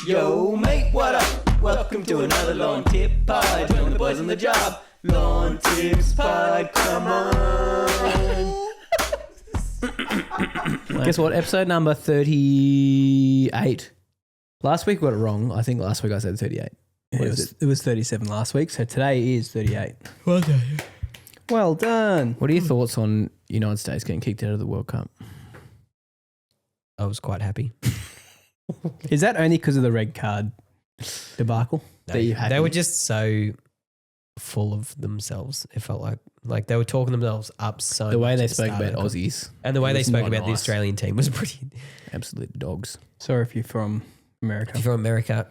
Yo, mate, what up? Welcome to another Lawn Tip Pod. Join the boys on the job. Lawn Tips Pod, come on. Guess what? Episode number 38. Last week we got it wrong. I think last week I said 38. It was 37 last week, so today is 38. Well done. Well done. What are your thoughts on United States getting kicked out of the World Cup? I was quite happy. Is that only because of the red card debacle? They were just so full of themselves. It felt like they were talking themselves up so much. The way they at the spoke start about of the Aussies. and the way they was spoke not about the nice. Australian team was pretty. Absolute dogs. Sorry if you're from America. If you're from America,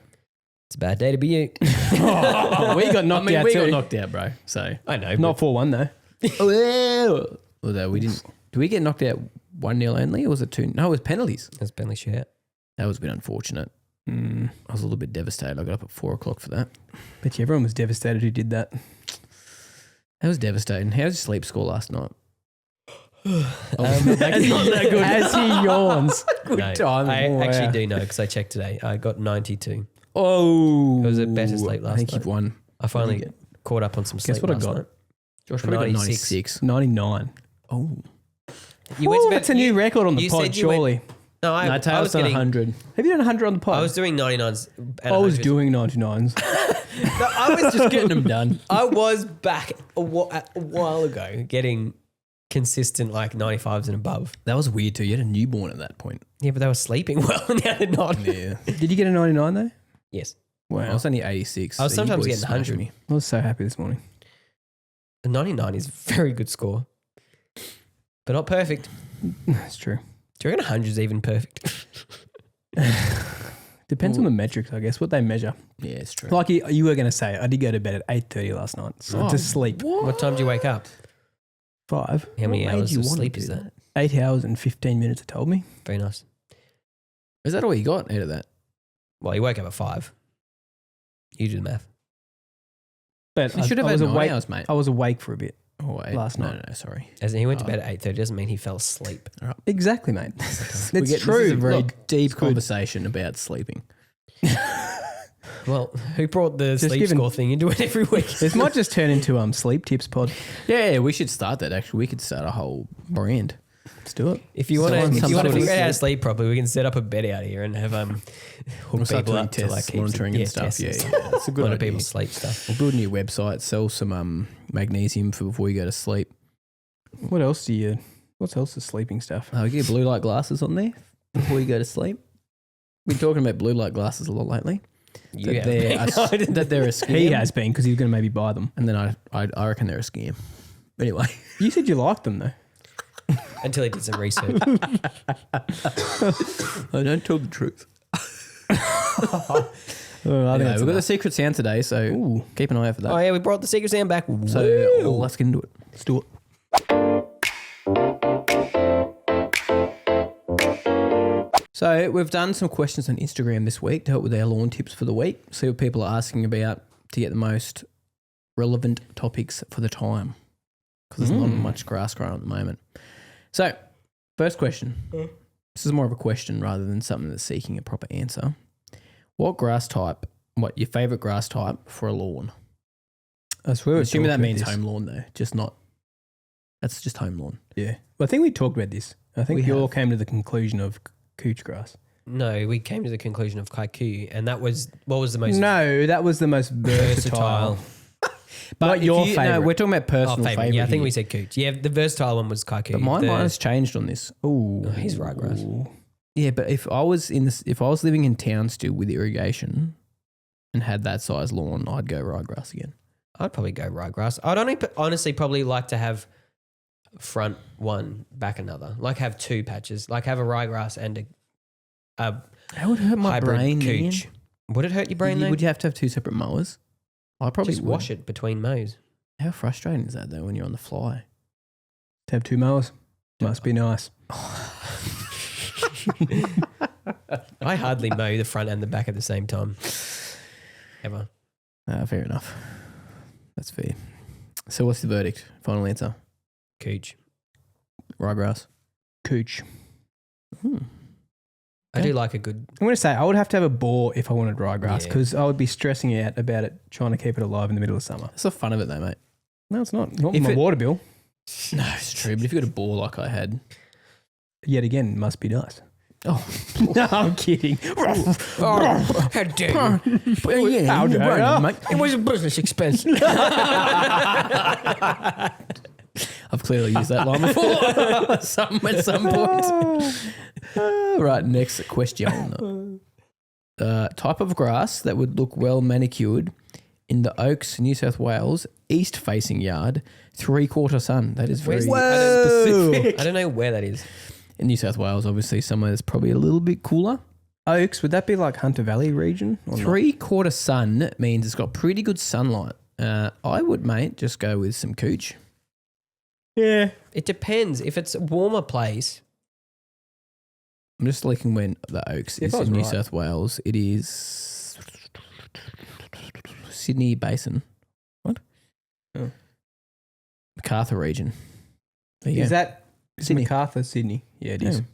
it's a bad day to be you. We got knocked out we too. got knocked out, bro. So I know. Not 4-1 though. although we didn't. Did we get knocked out 1-0 only, or was it 2? No, it was penalties. It's penalty shout. That was a bit unfortunate. I was a little bit devastated. I got up at 4 o'clock for that. Bet you everyone was devastated who did that. That was devastating. How was your sleep score last night? As he yawns. No, timing. I Wow. actually do know because I checked today. I got 92. Oh. It was a better sleep last I think night. you've won. I finally caught up on some sleep. Guess what I last got? night. Josh probably got 96. 96. 99. Oh. You went to Ooh, bed- that's a new record on the you pod, said you went- surely. No, I No, Taylor's was done getting. 100. Have you done 100 on the pod? I was doing 99s. And I was 100s. doing 99s. No, I was just getting them done. I was back a while ago getting consistent like 95s and above. That was weird too. You had a newborn at that point. Yeah, but they were sleeping well. Now they're not. Yeah. Did you get a 99 though? Yes. I was only 86. I was so you sometimes boys getting smashed 100. me. I was so happy this morning. A 99 is a very good score, but not perfect. That's true. Do you reckon 100 is even perfect? Depends on the metrics, I guess, what they measure. Yeah, it's true. Like you were going to say, I did go to bed at 8:30 last night. So to sleep. What time do you wake up? 5. How many What made hours you of want to sleep do is that? 8 hours and 15 minutes, it told me. Very nice. Is that all you got out of that? Well, you woke up at 5. You do the math. But You should have I had was 9 awake. hours, mate. I was awake for a bit. Oh, wait. last night. No, sorry. As in he went to Oh. bed at 8:30 doesn't mean he fell asleep. Exactly, mate. We It's get- true. This is a very Look, deep it's good. conversation about sleeping. Well, who brought the Just sleep given- score thing into it every week? This might just turn into sleep tips pod. Yeah, we should start that actually. We could start a whole brand. Let's do it. If you want So to, on if some you want to sort of figure out how to sleep properly, we can set up a bed out here and have hook We'll start people doing up to tests, like heaps monitoring of, and stuff. tests Yeah, and yeah, it's a good monitor idea. people's sleep stuff. We'll build a new website, sell some magnesium for before you go to sleep. What else is sleeping stuff? We get blue light glasses on there before you go to sleep. We've been talking about blue light glasses a lot lately. You That have- they're a scam. He has been because he's going to maybe buy them. And then I reckon they're a scam. Anyway. You said you liked them though. until he did some research. I don't tell the truth. I think Anyway, that's we've got the enough. secret sound today, so keep an eye out for that. Oh yeah, we brought the secret sound back. So let's get into it. Let's do it. So we've done some questions on Instagram this week to help with our lawn tips for the week. See what people are asking about to get the most relevant topics for the time. Because there's not much grass growing at the moment. So, first question. This is more of a question rather than something that's seeking a proper answer. What your favourite grass type for a lawn? I swear. Assuming that means home lawn though, that's just home lawn. Yeah. Well, I think we talked about this. I think We you all have. came to the conclusion of couch grass. No, we came to the conclusion of kaiku, and that was what was the most No, that was the most versatile. versatile. But if your No, favourite. we're talking about personal favourite. favourite. Yeah, I think here. we said cooch. Yeah, the versatile one was kaiku. But mine The- has changed on this. Ooh, Oh, he's ryegrass. Yeah, but if I was living in town still with irrigation and had that size lawn, I'd go ryegrass again. I'd probably go ryegrass. I'd honestly probably like to have front one, back another. Like have two patches. Like have a ryegrass and a That would hurt my hybrid brain. cooch. Would it hurt your brain though? Would you have to have two separate mowers? I probably just would. wash it between mows? How frustrating is that though when you're on the fly? to have two mowers. Must be nice. I hardly mow the front and the back at the same time. Ever. Fair enough. That's fair. So what's the verdict? Final answer? Cooch. Ryegrass. Cooch. I do like a good. I'm going to say I would have to have a bore if I wanted ryegrass Yeah. because I would be stressing out about it, trying to keep it alive in the middle of summer. That's the fun of it though, mate. No, it's not. Not If my it- water bill. No, it's true. But if you got a ball like I had, Yet again, it must be nice. oh, No, I'm kidding. Oh, how dare you? yeah, How dare ya? mate. It was a business expense. I've clearly used that line before at some point. Right, next question. Type of grass that would look well manicured in the Oaks, New South Wales, east-facing yard, 3/4 sun. That is very specific. I don't know where that is. In New South Wales, obviously, somewhere that's probably a little bit cooler. Oaks, would that be like Hunter Valley region? Or not? 3/4 sun means it's got pretty good sunlight. I would, mate, just go with some cooch. Yeah. It depends. If it's a warmer place, I'm just looking when the Oaks If is I was in New right. South Wales. It is Sydney Basin. What? Oh. MacArthur region. There you Is go. that Sydney. MacArthur, Sydney? Yeah, it is. Yeah.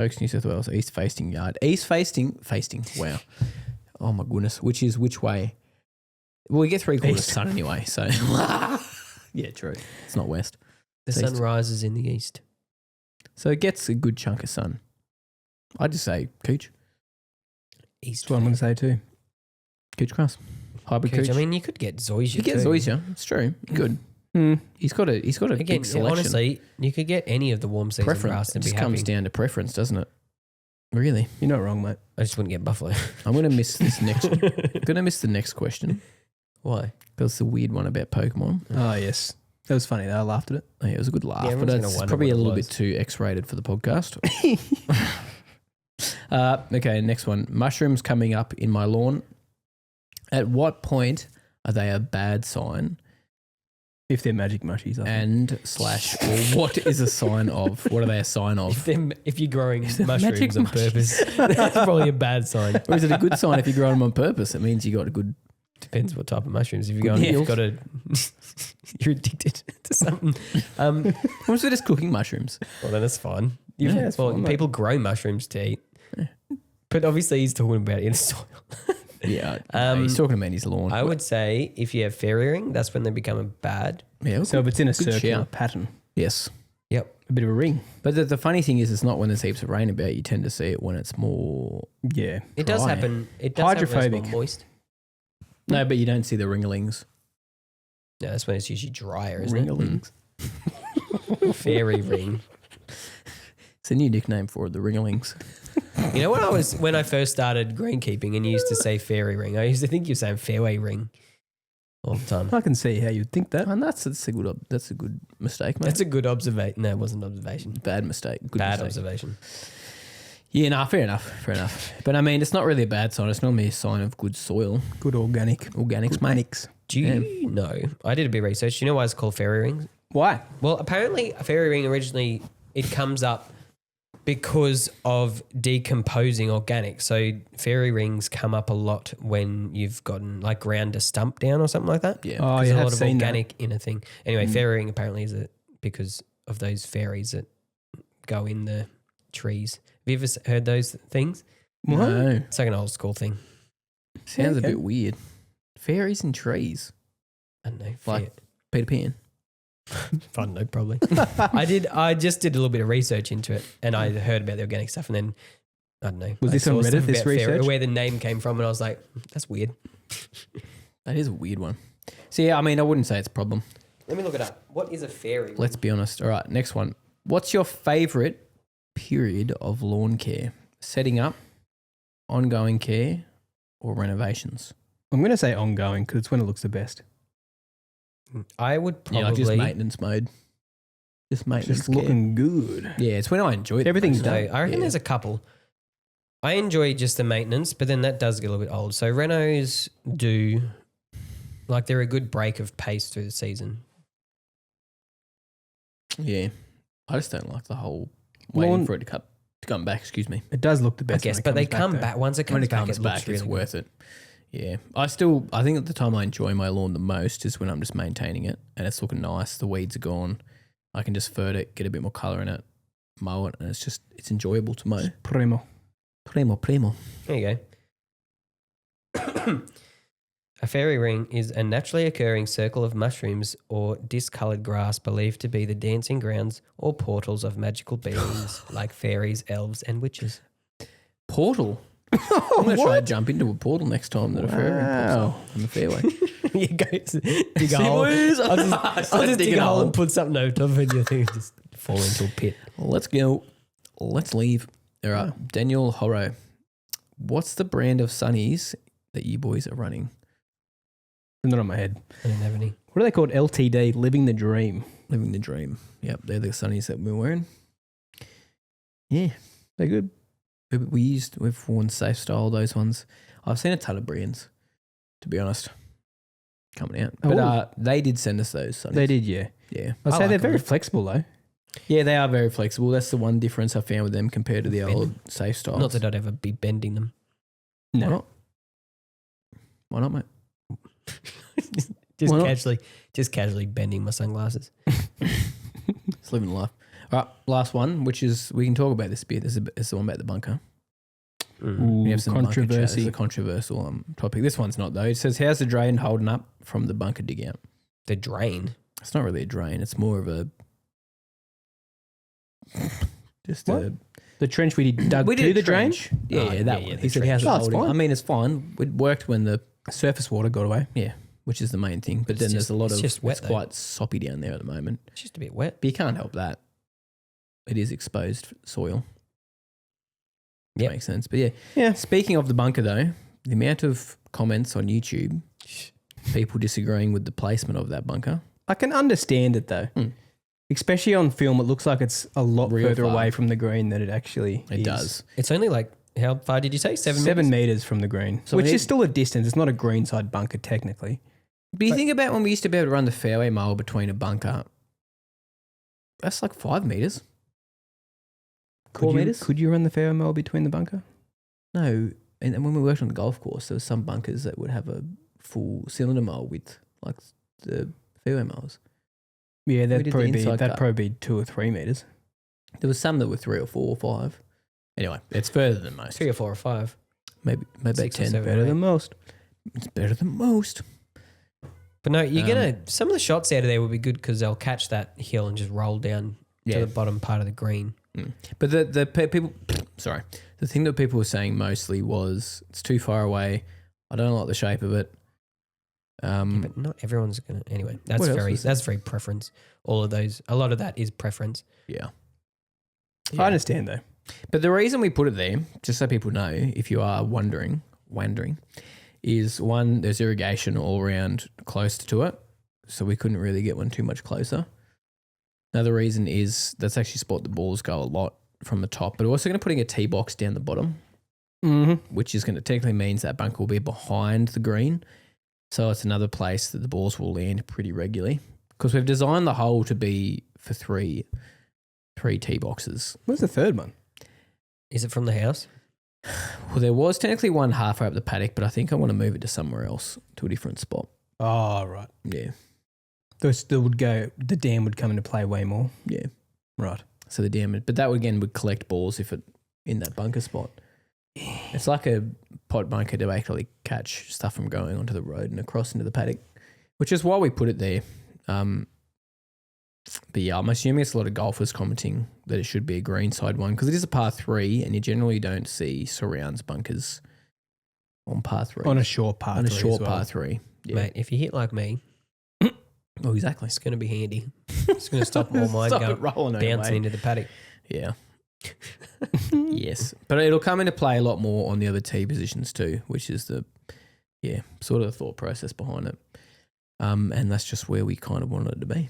Oaks, New South Wales, east facing yard. East facing. Wow. Oh my goodness. Which is which way? Well, we get 3/4 East. sun anyway, so yeah, true. It's not west. the It's sun east. rises in the east. So it gets a good chunk of sun. I'd just say cooch. East. That's what I'm going to say too. Cooch grass. Hybrid cooch. I mean, you could get zoysia. you get too. zoysia. It's true. Good. He's got a Again, big selection. honestly, you could get any of the warm season grass Preference. It and be just happy. comes down to preference, doesn't it? Really. You're not wrong, mate. I just wouldn't get buffalo. I'm gonna miss this next. Gonna miss the next question Why? because it's the weird one about Pokemon. Oh, yes. That was funny, though. I laughed at it. Oh, yeah, it was a good laugh, Yeah, but everyone's gonna it's wonder probably what a it little was. bit too X-rated for the podcast. Okay, next one. Mushrooms coming up in my lawn. At what point are they a bad sign? If they're magic mushies, I think. And or what is a sign of? What are they a sign of? If you're growing they're magic mushrooms on purpose, that's probably a bad sign. Or is it a good sign if you grow them on purpose? It means you got a good. Depends what type of mushrooms. If you're Good going, deals. you've got you're addicted to something. What was it? Just cooking mushrooms. Well, then that's fine. Yeah, that's fine, mate. People grow mushrooms to eat, but obviously he's talking about it in soil. Yeah, Um, he's talking about his lawn. I would say if you have fairy ring, that's when they become a bad. Yeah, So if it's in a Good circular shout. pattern, yes. Yep. a bit of a ring. But the funny thing is, it's not when there's heaps of rain about. You tend to see it when it's more. Yeah. It does Dry. happen. It does happen when it's Hydrophobic. more moist. No, but you don't see the ringlings. No, that's when it's usually drier, isn't Ringlings. it? Fairy ring. It's a new nickname for it, the ringlings. You know when I first started greenkeeping and you used to say fairy ring, I used to think you were saying fairway ring all the time. I can see how you'd think that. And that's a good mistake, mate. That's a good observation. No, it wasn't an observation. bad mistake. Good Bad mistake. observation. Yeah, no, fair enough. But I mean, it's not really a bad sign. It's normally a sign of good soil. Good organic. Organics, mate. Manix. Do you know? I did a bit of research. Do you know why it's called fairy rings? Why? Well, apparently a fairy ring originally, it comes up because of decomposing organic. So fairy rings come up a lot when you've gotten like ground a stump down or something like that. Yeah. Oh, There's yeah, a I've lot of seen organic inner thing. Anyway, fairy ring apparently is because of those fairies that go in the trees. Have you ever heard those things? that. What? No. It's like an old school thing. Sounds Okay. a bit weird. Fairies and trees. I don't know. Like Peter Pan. I don't know, probably. I just did a little bit of research into it and I heard about the organic stuff and then I don't know. Was I this on saw Reddit, stuff this about fairy- research? where the name came from and I was like, that's weird. That is a weird one. So yeah, I mean, I wouldn't say it's a problem. Let me look it up. What is a fairy ring? Let's be honest. All right, next one. What's your favourite period of lawn care? Setting up, ongoing care, or renovations? I'm going to say ongoing because it's when it looks the best. I would probably Yeah, like just maintenance mode. Just maintenance Just care. looking good. Yeah, it's when I enjoy it. Everything's No, done. I reckon Yeah. there's a couple. I enjoy just the maintenance, but then that does get a little bit old. So renos do, like they're a good break of pace through the season. Yeah, I just don't like the whole waiting Lawn- for it to come back. Excuse me. It does look the I best. guess, when it but they comes come though. back. Once it When comes it back, comes it back, looks it's really worth it. Yeah, I think at the time I enjoy my lawn the most is when I'm just maintaining it and it's looking nice. The weeds are gone. I can just fert it, get a bit more colour in it, mow it, and it's enjoyable to mow. Primo. Primo. There you go. A fairy ring is a naturally occurring circle of mushrooms or discoloured grass believed to be the dancing grounds or portals of magical beings like fairies, elves, and witches. Portal. I'm going to try to jump into a portal next time that a fairy ring pops Wow. up on the fairway. You go dig a hole. I'll just dig a hole and put something over top of it. You think just fall into a pit. Let's go. Let's leave. All right. Daniel Horro. What's the brand of sunnies that you boys are running? Not on my head. I don't have any. What are they called? LTD, Living the Dream. Living the dream. Yep, they're the sunnies that we're wearing. Yeah, They're good. we've worn Safe Style, those ones. I've seen a ton of brands, to be honest, coming out. But Oh. they did send us those sunnies. They did, yeah. Yeah. I'd I say like they're them. very flexible though. Yeah, they are very flexible. That's the one difference I found with them compared to the old Safe Styles. Not that I'd ever be bending them. Why not? Why not, mate? Just Why not? casually bending my sunglasses. It's living life. All right, last one, which is, we can talk about this a bit. This is the one about the bunker. Ooh, We have some bunker chat. This is controversy. a controversial topic. This one's not, though. It says, how's the drain holding up from the bunker dig out? The drain. It's not really a drain. It's more of a... Just What? a... The trench we dug to the drain. Yeah, Oh, yeah, that yeah, one. the He said, trench. how's it Oh, it's holding? fine. I mean, it's fine. It worked when the... Surface water got away. Yeah, which is the main thing. But It's then there's just- a lot it's of... just wet, it's though. quite soppy down there at the moment. It's just a bit wet. But you can't help that. It is exposed soil. Yep. Makes sense. But yeah. Yeah. Speaking of the bunker, though, the amount of comments on YouTube, people disagreeing with the placement of that bunker. I can understand it though. Hmm. Especially on film, it looks like it's a lot Real further far. away from the green than it actually It is. does. It's only like, how far did you say? 7 7 meters? meters from the green, So which we need- is still a distance. It's not a greenside bunker technically. But you think about when we used to be able to run the fairway mile between a bunker. That's like 5 meters. 4 meters? Could you run the fairway mile between the bunker? No. And when we worked on the golf course, there were some bunkers that would have a full cylinder mile width, like the fairway miles. Yeah, did that'd the probably be inside cut. 2 or 3 meters. There was some that were 3 or 4 or 5. Anyway, it's further than most. 3 or 4 or 5. Maybe 6 or 10. 7. Better than most. It's better than most. But no, you're going to, some of the shots out of there will be good because they'll catch that hill and just roll down to the bottom part of the green. But people, sorry, the thing that people were saying mostly was it's too far away. I don't like the shape of it. But not everyone's going to, anyway, What else that's very preference. All of those, a lot of that is preference. Yeah. I understand though. But the reason we put it there, just so people know, if you are wondering, is one, there's irrigation all around close to it, so we couldn't really get one too much closer. Another reason is that's actually spot the balls go a lot from the top, but we're also going to putting a tee box down the bottom, Mm-hmm. which is going to technically means that bunker will be behind the green. So it's another place that the balls will land pretty regularly because we've designed the hole to be for three tee boxes. Where's the third one? Is it from the house? Well, there was technically one halfway up the paddock, but I think I want to move it to somewhere else, to a different spot. Oh, right. Yeah. The dam would come into play way more. Yeah. Right. So the dam, but that again would collect balls if it in that bunker spot. It's like a pot bunker to actually catch stuff from going onto the road and across into the paddock, which is why we put it there. But yeah, I'm assuming it's a lot of golfers commenting that it should be a greenside one because it is a par 3 and you generally don't see surrounds bunkers on par 3. On a short par. On a 3 short as well. par 3. Yeah. Mate, if you hit like me, Oh, exactly. it's going to be handy. It's going to stop all mine Stop going it rolling bouncing away. into the paddock. Yeah. Yes. But it'll come into play a lot more on the other tee positions too, which is sort of the thought process behind it. And that's just where we kind of wanted it to be.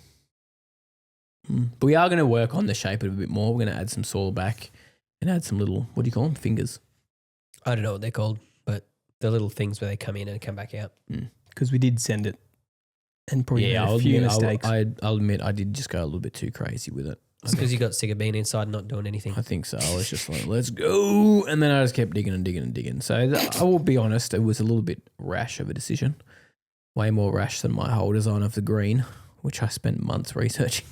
But we are going to work on the shape of it a bit more. We're going to add some soil back and add some little, what do you call them? Fingers. I don't know what they're called, but the little things where they come in and come back out. Because we did send it and probably made a few mistakes. I'll admit I did just go a little bit too crazy with it. It's because you got sick of being inside and not doing anything. I think so. I was just like, let's go. And then I just kept digging and digging and digging. So I will be honest, it was a little bit rash of a decision. Way more rash than my whole design of the green, which I spent months researching.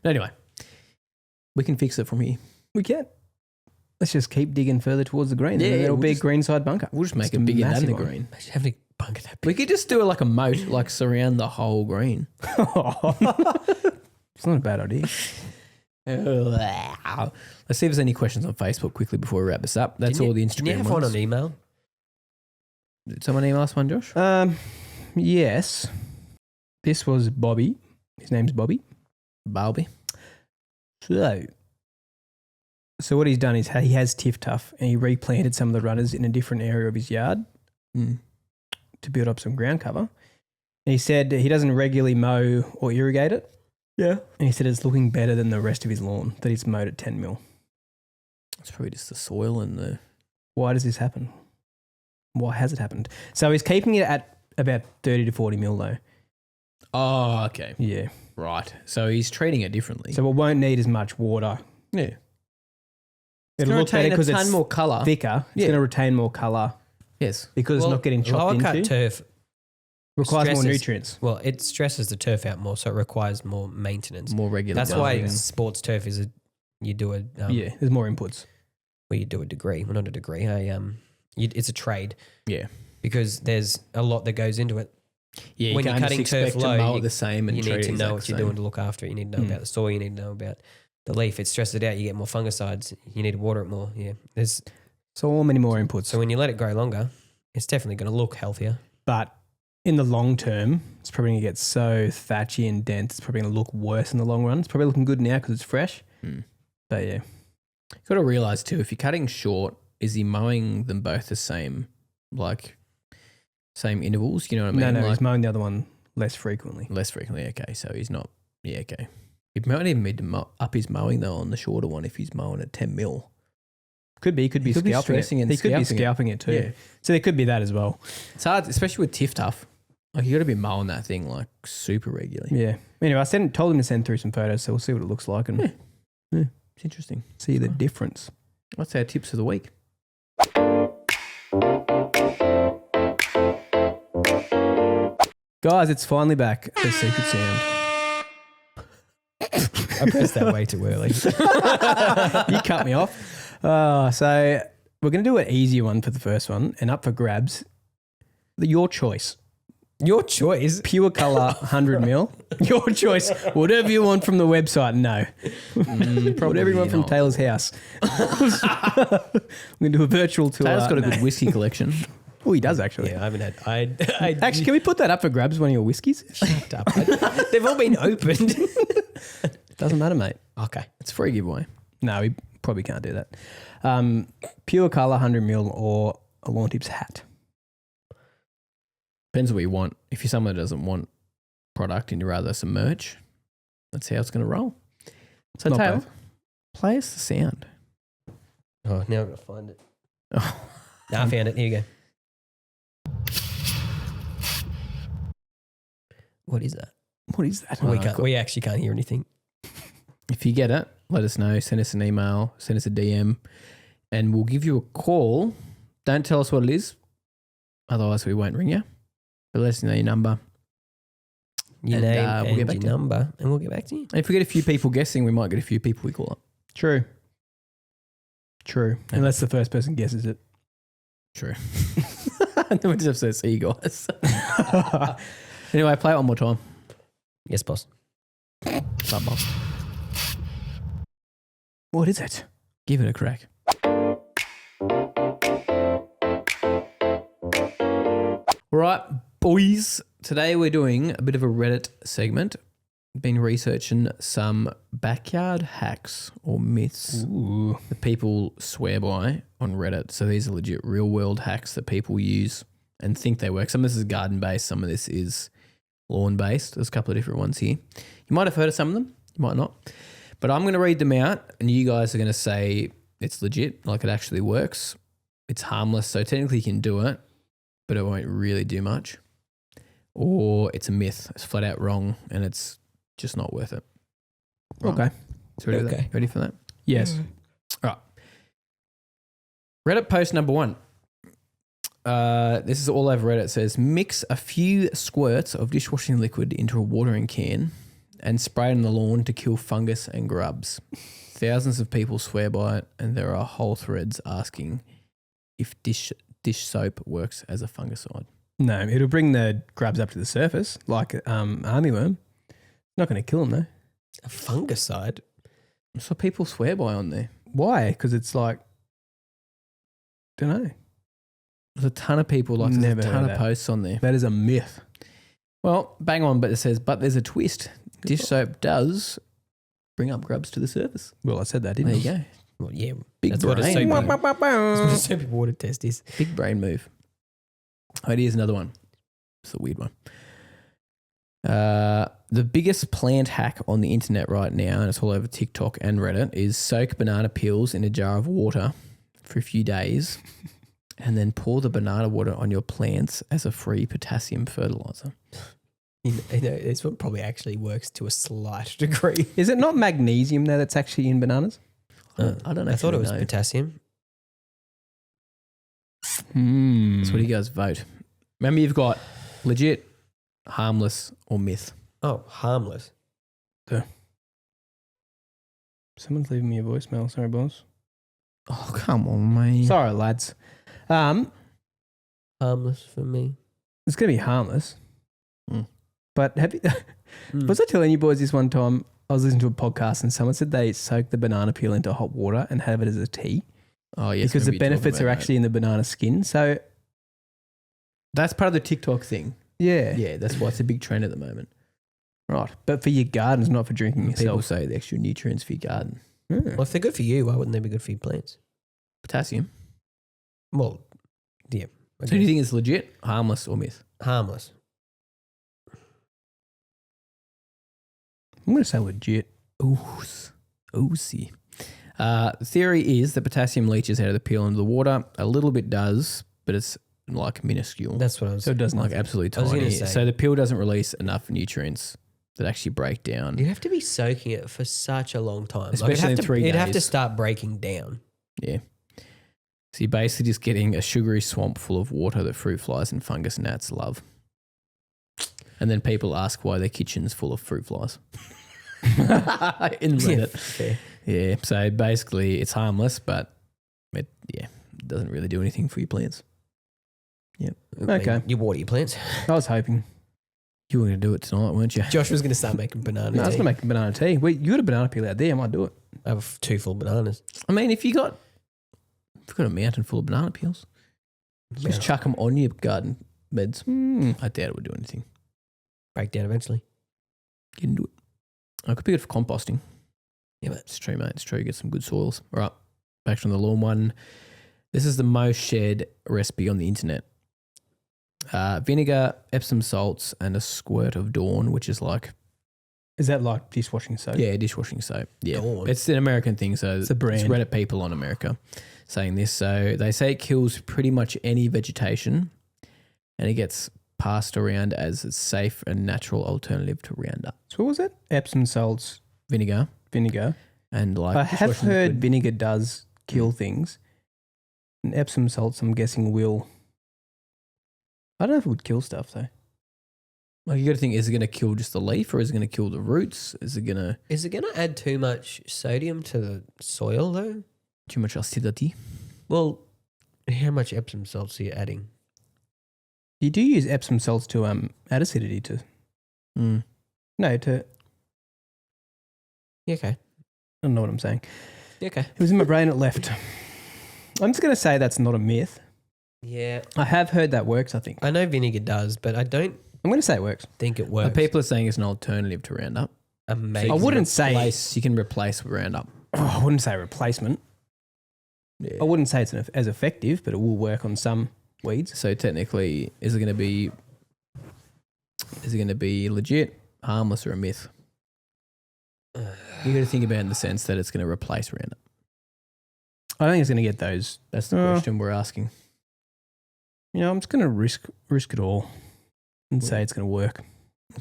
But anyway, we can fix it from here. We can. Let's just keep digging further towards the green. Yeah, Yeah, there'll we'll be a just- greenside bunker. We'll just make Just it a bigger than massive the one. green. Imagine having a bunker that We could just do it like a moat, like surround the whole green. It's not a bad idea. Let's see if there's any questions on Facebook quickly before we wrap this up. That's all the Can you Instagram have one ones. on email? Did someone email us one, Josh? Yes. This was Bobby. His name's Bobby. Balby. So what he's done is he has Tiff Tuff and he replanted some of the runners in a different area of his yard to build up some ground cover. And he said he doesn't regularly mow or irrigate it. Yeah. And he said it's looking better than the rest of his lawn that he's mowed at 10 mil. It's probably just the soil and the... Why does this happen? Why has it happened? So he's keeping it at about 30 to 40 mil though. Oh, okay. Yeah. Right. So he's treating it differently. So it won't need as much water. yeah. It'll look better because it's more colour. thicker. It's Yeah. going to retain more colour Yes. because it's not getting lower chopped cut into. turf. Requires more stresses- nutrients. Well, it stresses the turf out more, so it requires more maintenance. More regular. That's why gardening. sports turf is you do a Yeah, there's more inputs. well, you do a degree. Well, not a degree. It's a trade. Yeah. Because there's a lot that goes into it. Yeah, when you you're can't cutting just expect turf to low, mow you- it the same and You treat need it to know exact what you're same. doing to look after it. You need to know about the soil. You need to know about the leaf. It stresses it out. You get more fungicides. You need to water it more. Yeah. So all many more inputs. So when you let it grow longer, it's definitely going to look healthier. But in the long term, it's probably going to get so thatchy and dense. It's probably going to look worse in the long run. It's probably looking good now because it's fresh. But yeah. You've got to realise too, if you're cutting short, is he mowing them both the same, like same intervals? You know what I mean? No, like, he's mowing the other one less frequently. less frequently. Okay, so he's not. Yeah, okay. He might even need to up his mowing though on the shorter one if he's mowing at 10 mil. Could be He could be scalping stressing it. and He could be scalping it. scalping it too. Yeah. So there could be that as well. It's hard, especially with Tiff Tuff. Like you got to be mowing that thing like super regularly. Yeah. Anyway, told him to send through some photos, so we'll see what it looks like and It's interesting. see the difference. What's our tips of the week? Guys, it's finally back. The secret sound. I pressed that way too early. You cut me off. So we're going to do an easier one for the first one and up for grabs. Your choice. Your choice. Pure colour 100 mil. Your choice. Whatever you want from the website, no. Whatever you want from not. Taylor's house. We're going to do a virtual tour. Taylor's got a No. good whiskey collection. Oh, he does actually. Yeah, I haven't had. I Actually, can we put that up for grabs, one of your whiskies? shut up. They've all been opened. Doesn't matter, mate. Okay. It's a free giveaway. No, we probably can't do that. Pure colour 100 mil or a Lawn Tips hat. Depends what you want. If you're someone that doesn't want product and you'd rather some merch, that's how it's going to roll. So Not Taylor, both. play us the sound. Oh, now I've got to find it. Oh. No, I found it. Here you go. What is that? What is that? We actually can't hear anything. If you get it, let us know. Send us an email, send us a DM, and we'll give you a call. Don't tell us what it is, otherwise we won't ring you. But let us know your number. Your And, name we'll and get back your to you. number, and we'll get back to you. And if we get a few people guessing, we might get a few people we call up. True. Unless the first person guesses it. True. And then we just have to see you guys. Anyway, play it one more time. Yes, boss. Start, boss. What is it? Give it a crack. All right, boys. Today we're doing a bit of a Reddit segment. Been researching some backyard hacks or myths that people swear by on Reddit. So these are legit real world hacks that people use and think they work. Some of this is garden based, some of this is lawn based. There's a couple of different ones here. You might have heard of some of them, you might not. But I'm going to read them out and you guys are going to say it's legit, like it actually works. It's harmless, so technically you can do it, but it won't really do much. Or it's a myth, it's flat out wrong and it's just not worth it. Right. Okay. So ready, Okay. ready for that? Yes. All right. Reddit post number 1. This is all over Reddit. It says, mix a few squirts of dishwashing liquid into a watering can and spray it on the lawn to kill fungus and grubs. Thousands of people swear by it, and there are whole threads asking if dish soap works as a fungicide. No, it'll bring the grubs up to the surface like armyworm. Not going to kill them though. A fungicide? That's what people swear by on there. Why? Because it's like, don't know. There's a ton of people there's Never a ton heard of that. posts on there. That is a myth. Well, bang on, but it says, but there's a twist. Dish soap does bring up grubs to the surface. Well, I said that, didn't There you go. Well, yeah. Big That's what a brain. soapy, move. that's what a soapy water test is. Big brain move. Oh, here's another one. It's a weird one. The biggest plant hack on the internet right now, and it's all over TikTok and Reddit, is soak banana peels in a jar of water for a few days and then pour the banana water on your plants as a free potassium fertilizer. You know, this one probably actually works to a slight degree. Is it not magnesium though that's actually in bananas? I don't know. I thought it was potassium. So what do you guys vote? Remember, you've got legit, harmless, or myth. Oh, harmless. Someone's leaving me a voicemail. Sorry, boss. Oh, come on, mate. Sorry, lads. Harmless for me. It's going to be harmless. Mm. But have you, was I telling you boys this one time? I was listening to a podcast and someone said they soak the banana peel into hot water and have it as a tea. Oh, yes. Because the remember you talking benefits are about actually in the banana skin. So, that. That's part of the TikTok thing. yeah. Yeah, that's why it's a big trend at the moment. Right. But for your gardens, not for drinking People yourself. say the extra nutrients for your garden. Well, if they're good for you, why wouldn't they be good for your plants? Potassium. Well, yeah. I So do you guess. think it's legit, harmless, or myth? Harmless. I'm going to say legit. Oozy. The theory is that potassium leaches out of the peel into the water. A little bit does, but it's like minuscule. That's what I was So it doesn't like like absolutely I was gonna tiny. say. So the peel doesn't release enough nutrients that actually break down. You'd have to be soaking it for such a long time. Especially it'd have in to, 3 it'd have to days. start breaking down. Yeah. So you're basically just getting a sugary swamp full of water that fruit flies and fungus gnats love. And then people ask why their kitchen's full of fruit flies. In Reddit. Fair. Yeah. So basically it's harmless, but it doesn't really do anything for your plants. Okay. You water your plants. I was hoping. You were going to do it tonight, weren't you? Josh was going to start making banana No, I was tea. going to make a banana tea. Wait, you got a banana peel out there. I might do it. I have 2 full bananas. I mean, if you've got a mountain full of banana peels, just chuck them on your garden beds. I doubt it would do anything. Break down eventually. Get into it. I could be good for composting. Yeah, mate. It's true, mate. It's true. Get some good soils. All right. Back to the lawn one. This is the most shared recipe on the internet. Vinegar, Epsom salts, and a squirt of Dawn, which is like, Is that like dishwashing soap? yeah, dishwashing soap. Yeah. Dawn. It's an American thing. So It's a brand. Reddit people on America saying this. So they say it kills pretty much any vegetation and it gets passed around as a safe and natural alternative to Roundup. So what was it? Epsom salts, Vinegar vinegar. and like I have dishwashing heard liquid. vinegar does kill things. And Epsom salts, I'm guessing, will. I don't know if it would kill stuff though. Like you got to think, is it going to kill just the leaf or is it going to kill the roots? Is it going to Is it going to add too much sodium to the soil though? too much acidity? Well, how much Epsom salts are you adding? You do use Epsom salts to add acidity to. No, to. I Yeah, okay. don't know what I'm saying. Yeah, okay. It was in my brain. It left. I'm just going to say that's not a myth. Yeah. I have heard that works. I think. I know vinegar does, but I don't I'm going to say it works. think it But works. people are saying it's an alternative to Roundup. Amazing. I wouldn't say. You can replace Roundup. Oh, I wouldn't say replacement. Yeah. I wouldn't say it's as effective, but it will work on some weeds. So technically, is it going to be legit, harmless, or a myth? You got to think about it in the sense that it's going to replace Roundup. I don't think it's going to get those. That's the question we're asking. You know, I'm just going to risk it all and say it's going to work.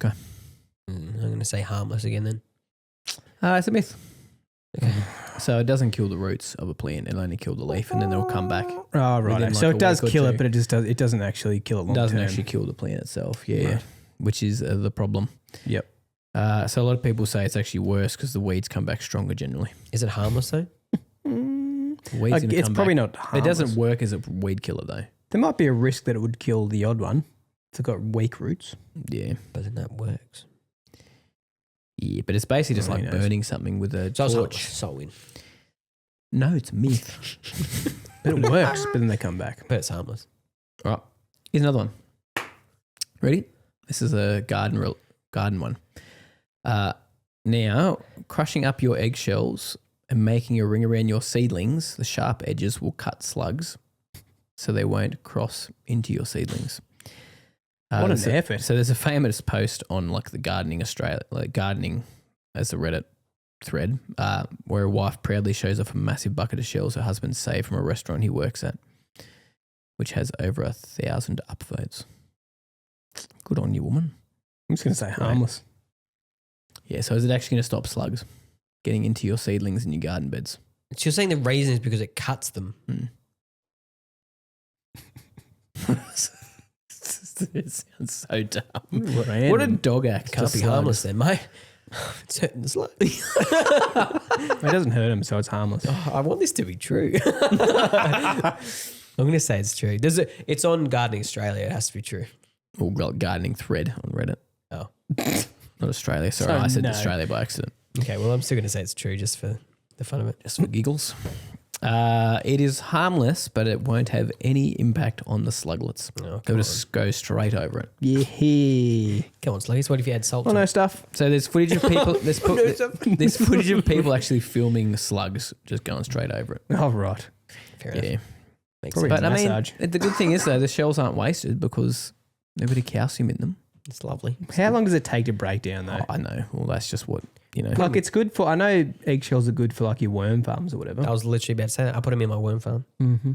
I'm going to say harmless again then. It's a myth. Okay. So it doesn't kill the roots of a plant; it'll only kill the leaf, and then they'll come back. Oh, right. Within So like it a does week or kill it, two. but it just does. It doesn't actually kill it long It doesn't term. actually kill the plant itself. Yeah, Right. which is the problem. Yep. So a lot of people say it's actually worse because the weeds come back stronger generally. Is it harmless though? Weeds gonna It's come probably back. not harmless. It doesn't work as a weed killer though. There might be a risk that it would kill the odd one if it's got weak roots. Yeah. But then that works. Yeah, but it's basically just Who like knows? burning something with a So it's torch. harmless. So I win. No, it's a myth. But it works, but then they come back. But it's harmless. All right. Here's another one. Ready? This is a garden one. Now, crushing up your eggshells and making a ring around your seedlings, the sharp edges will cut slugs so they won't cross into your seedlings. What an so- effort. So there's a famous post on like the Gardening Australia, like gardening as the Reddit thread, where a wife proudly shows off a massive bucket of shells her husband saved from a restaurant he works at, which has over 1,000 upvotes. Good on you, woman. I'm just going to say harmless. Yeah, so is it actually going to stop slugs getting into your seedlings in your garden beds? So you're saying the reason is because it cuts them. It sounds so dumb. Random. What a dog act. Can't to be slugs. harmless then, mate. It's hurting the slug. It doesn't hurt him, so it's harmless. Oh, I want this to be true. I'm going to say it's true. It's on Gardening Australia. It has to be true. Or gardening thread on Reddit. Oh. Not Australia. Sorry, So I said no. Australia by accident. Okay, well, I'm still going to say it's true just for the fun of it. Just for giggles. It is harmless, but it won't have any impact on the sluglets. Oh, They'll come on. just go straight over it. Yeah. Come on, Sluggies. What if you had salt? I to know it? stuff. So there's footage of people. There's footage of people actually filming slugs just going straight over it. Oh, right. Fair enough. Yeah, Makes Probably sense. but I mean, massage. the good thing is though, the shells aren't wasted because there's a bit of calcium in them. It's lovely. How long does it take to break down, though? Oh, I know. Well, that's just what you know. Like, it's good for, I know eggshells are good for, like, your worm farms or whatever. I was literally about to say that. I put them in my worm farm. Mm-hmm.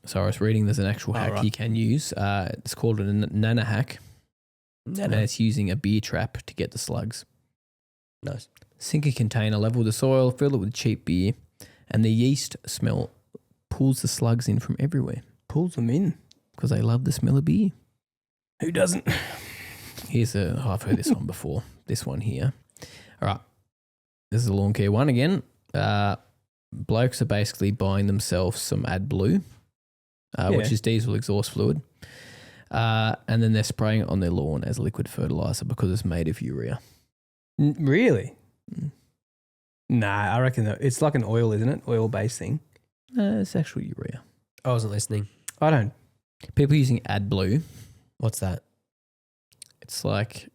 So I was reading. There's an actual Oh, hack right. you can use. It's called a nana hack, and it's using a beer trap to get the slugs. Nice. Sink a container, level the soil, fill it with cheap beer, and the yeast smell pulls the slugs in from everywhere Pulls them in. because they love the smell of beer. Who doesn't? I've heard this one before. This one here. All right. This is a lawn care one again. Blokes are basically buying themselves some AdBlue, which is diesel exhaust fluid. And then they're spraying it on their lawn as liquid fertilizer because it's made of urea. Really? Mm. Nah, I reckon that it's like an oil, isn't it? Oil-based thing. It's actual urea. I wasn't listening. I don't. People using AdBlue, What's that? it's like,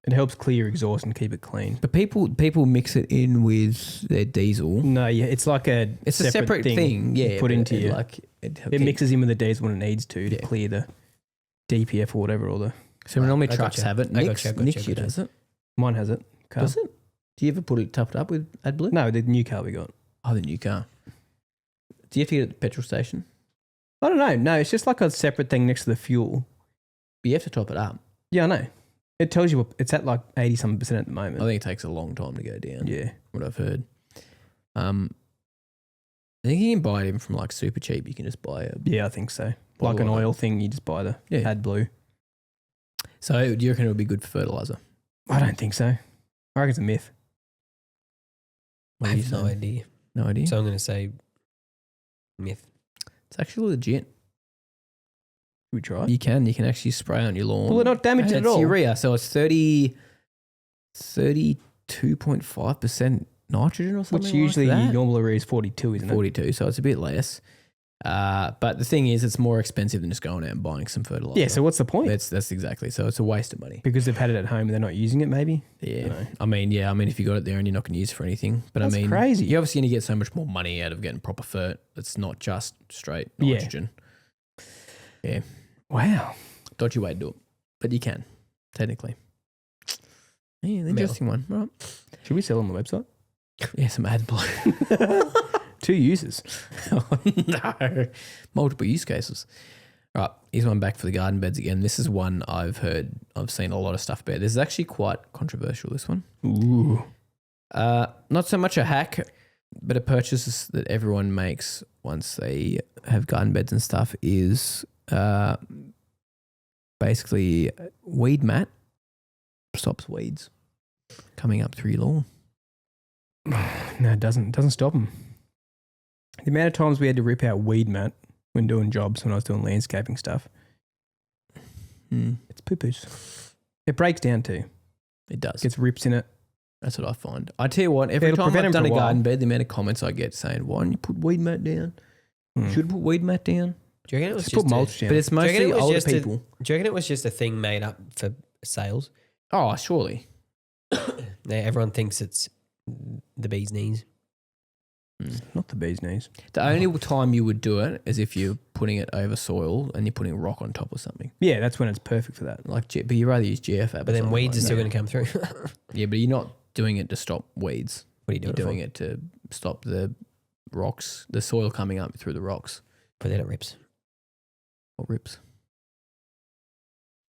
It helps clear exhaust and keep it clean. but people mix it in with their diesel. No, yeah, it's like a It's a separate thing, yeah. you put but into it, your. like it Mixes in with the diesel when it needs to Yeah. clear the DPF or whatever. Or the So normally I trucks gotcha. have it. I Nick's gotcha. you does it. mine has it. Car. Does it? Do you ever put it topped up with AdBlue? No, the new car we got. Oh, the new car. Do you have to get it at the petrol station? I don't know. No, it's just like a separate thing next to the fuel. But you have to top it up. Yeah, I know. It tells you it's at like 80-something% at the moment. I think it takes a long time to go down. Yeah. What I've heard. I think you can buy it even from like super cheap. You can just buy a. Yeah, I think so. Bottle Like an of it. oil thing, you just buy the Yeah. AdBlue. So do you reckon it would be good for fertilizer? I don't think so. I reckon it's a myth. I What do you have no say? idea. No idea. So I'm going to say myth. It's actually legit. Should we try it? You can actually spray on your lawn. Will it not damage And it at it's all? urea, so it's 32.5% nitrogen or something. Which usually like that. your normal urea is 42, isn't it? 42, so it's a bit less. But the thing is, it's more expensive than just going out and buying some fertilizer. Yeah, so what's the point? that's exactly. So it's a waste of money. Because they've had it at home and they're not using it, maybe? Yeah. know. I mean, if you got it there and you're not going to use it for anything. But That's I mean, crazy. you're obviously going to get so much more money out of getting proper fert. It's not just straight Yeah. nitrogen. Yeah. Wow. Dodgy way to do it. But you can, technically. Yeah, interesting one. Right. Should we sell on the website? Yeah, some AdBlue. 2 users. Oh, no. Multiple use cases. Right, here's one back for the garden beds again. This is one I've seen a lot of stuff about. This is actually quite controversial, this one. Ooh. Not so much a hack, but a purchase that everyone makes once they have garden beds and stuff is basically weed mat stops weeds coming up through your lawn. No, it doesn't. It doesn't stop them. The amount of times we had to rip out weed mat when doing jobs, when I was doing landscaping stuff, it's poo-poos. It breaks down too. It does. Gets rips in it. That's what I find. I tell you what, every It'll time prevent I've them done a for a while. garden bed, the amount of comments I get saying, why don't you put weed mat down? Should put weed mat down. Do you reckon it was Just just put mulch down. But it's Do you reckon mostly it was older just people. Do you reckon it was just a thing made up for sales? Oh, surely. Now everyone thinks it's the bee's knees. Not the bee's knees. The only time you would do it is if you're putting it over soil and you're putting a rock on top or something. Yeah, that's when it's perfect for that. But you rather use GFAB. But then weeds are still going to come through. Yeah, but you're not doing it to stop weeds. What are you You're doing? doing it to stop the rocks, the soil coming up through the rocks. But then it rips Or rips.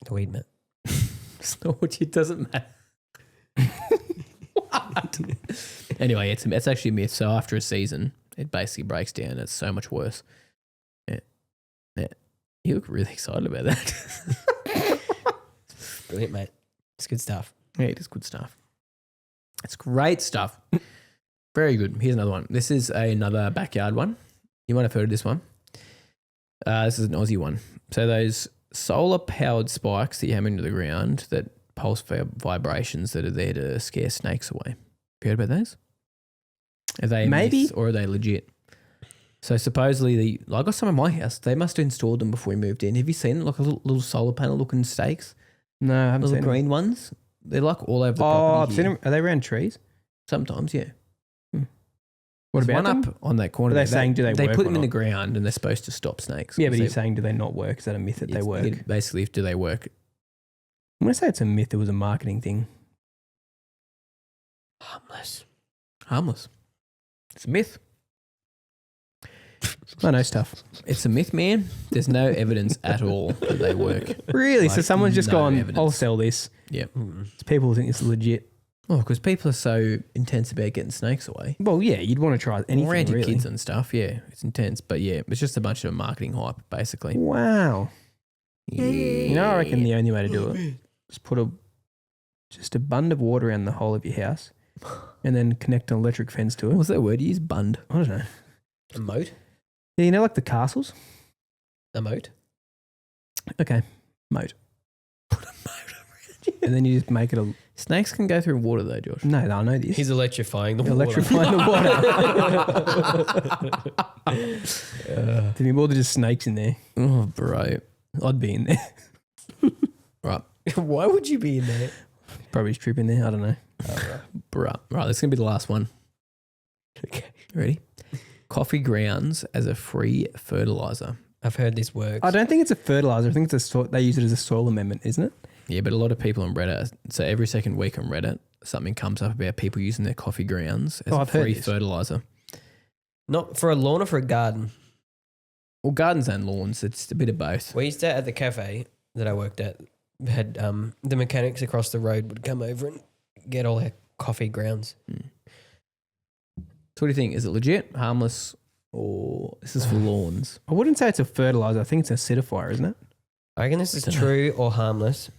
the weed mat. It's not what it doesn't matter. What? Anyway, it's actually a myth. So after a season, it basically breaks down. It's so much worse. Yeah. You look really excited about that. Brilliant, mate. It's good stuff. Yeah, it is good stuff. It's great stuff. Very good. Here's another one. This is another backyard one. You might have heard of this one. This is an Aussie one. So those solar-powered spikes that you have into the ground that pulse vibrations that are there to scare snakes away. Have you heard about those? Are they Maybe. myths or are they legit? So supposedly, I got some in my house. They must have installed them before we moved in. Have you seen like a little solar panel looking stakes? No, I haven't Little seen green ones. They're like all over the Oh, property. I've seen them. Are they around trees? Sometimes, yeah. What There's about one them? up on that corner? Are they there. saying do they They work put or them in the not? ground and they're supposed to stop snakes. Yeah, but 'cause he's saying do they not work? Is that a myth that they work? Basically, do they work? I'm going to say it's a myth. It was a marketing thing. Harmless. Harmless. It's a myth. I know stuff. It's a myth, man. There's no evidence at all that they work. Really? So Like, someone's just no gone, evidence. I'll sell this. Yeah. So people think it's legit. Oh, because people are so intense about getting snakes away. Well, yeah, you'd want to try anything, Around your really. kids and stuff. Yeah, it's intense. But yeah, it's just a bunch of marketing hype, basically. Wow. Yeah. You know, I reckon the only way to do it is put just a bund of water around the whole of your house and then connect an electric fence to it. What's that word you use? Bund. I don't know. A moat? Yeah, you know, like the castles? A moat? Okay, moat. And then you just make it a... Snakes can go through water though, Josh. No, I know this. He's electrifying the Electrifying the water. There'd be more than just snakes in there. Oh, bro. I'd be in there. Right. Why would you be in there? Probably strip in there. I don't know. Bruh. Right, this is going to be the last one. Okay. Ready? Coffee grounds as a free fertilizer. I've heard this works. I don't think it's a fertilizer. I think it's they use it as a soil amendment, isn't it? Yeah, but a lot of people on Reddit, so every second week on Reddit, something comes up about people using their coffee grounds as a I've heard free this. fertilizer. Not for a lawn or for a garden. Well, gardens and lawns, it's a bit of both. We used to, at the cafe that I worked at, had the mechanics across the road would come over and get all our coffee grounds. So what do you think? Is it legit, harmless, or this is for lawns? I wouldn't say it's a fertilizer. I think it's an acidifier, isn't it? I reckon this is Dunno. true or harmless.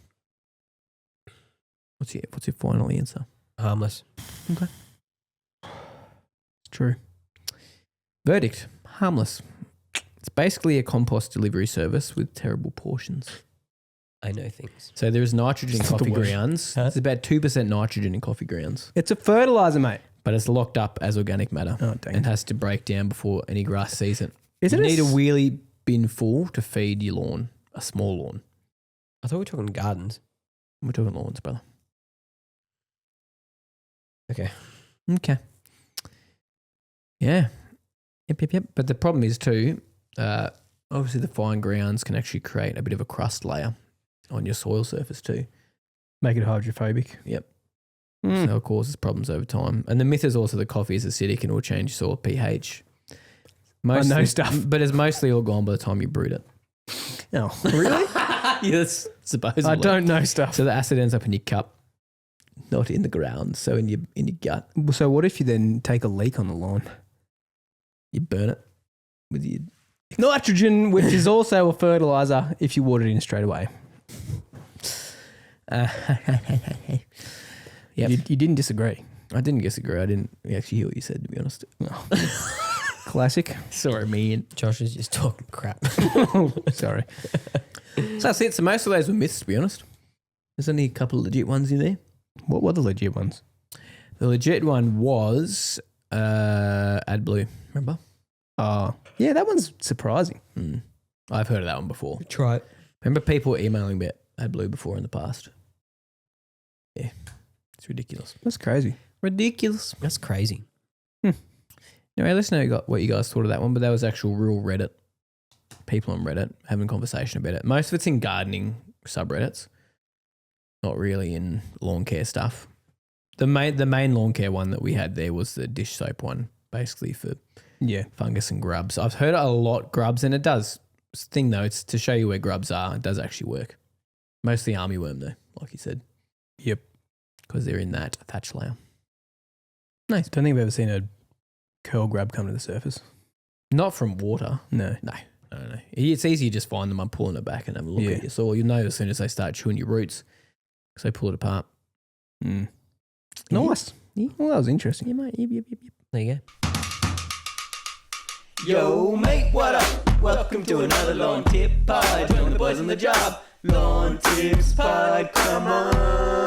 What's your final answer? Harmless. It's true. Verdict, harmless. It's basically a compost delivery service with terrible portions. I know things. So there is nitrogen in It's not the coffee worst. grounds. Huh? There's about 2% nitrogen in coffee grounds, It's a fertilizer, mate. but it's locked up as organic matter Oh, dang. and has to break down before any grass sees it. Is it You a need a s- wheelie bin full to feed your lawn, a small lawn. I thought we were talking gardens. We're talking lawns, brother. Okay. Okay. Yeah. Yep. But the problem is too, obviously the fine grounds can actually create a bit of a crust layer on your soil surface too. Make it hydrophobic. Yep. Mm. So it causes problems over time. And the myth is also that coffee is acidic and will change soil pH. know stuff. But it's mostly all gone by the time you brewed it. Oh, really? Yes, supposedly. I don't know stuff. So the acid ends up in your cup, not in the ground. So in your gut, So what if you then take a leak on the lawn? you burn it with your... Nitrogen, which is also a fertilizer if you water it in straight away. Yep. You didn't disagree. I didn't disagree. I didn't actually hear what you said, to be honest. Classic. Sorry, man. Josh is just talking crap. Sorry. So that's it. So most of those were myths, to be honest. There's only a couple of legit ones in there. What were the legit ones? The legit one was AdBlue. Remember? Yeah, that one's surprising. I've heard of that one before. Try it. Remember people emailing about AdBlue before in the past? Yeah. It's ridiculous. That's crazy. Ridiculous. That's crazy. Anyway, let's know what you guys thought of that one, but that was actual real Reddit. People on Reddit having a conversation about it. Most of it's in gardening subreddits, not really in lawn care stuff. The main lawn care one that we had there was the dish soap one, basically for fungus and grubs. I've heard a lot grubs, and it does. Thing though, it's to show you where grubs are. It does actually work. Mostly armyworm though, like you said. Yep. Because they're in that thatch layer. Nice. Don't think I've ever seen a curl grub come to the surface. Not from water. No. No. It's easy to just find them. I'm pulling it back and have a look at your soil. You'll know as soon as they start chewing your roots because they pull it apart. Nice. Yeah. Well, that was interesting. Yeah, mate. Yep. There you go. Yo, mate, what up? Welcome to another Lawn Tip Pod. Join the boys on the job. Lawn Tips Pod, come on.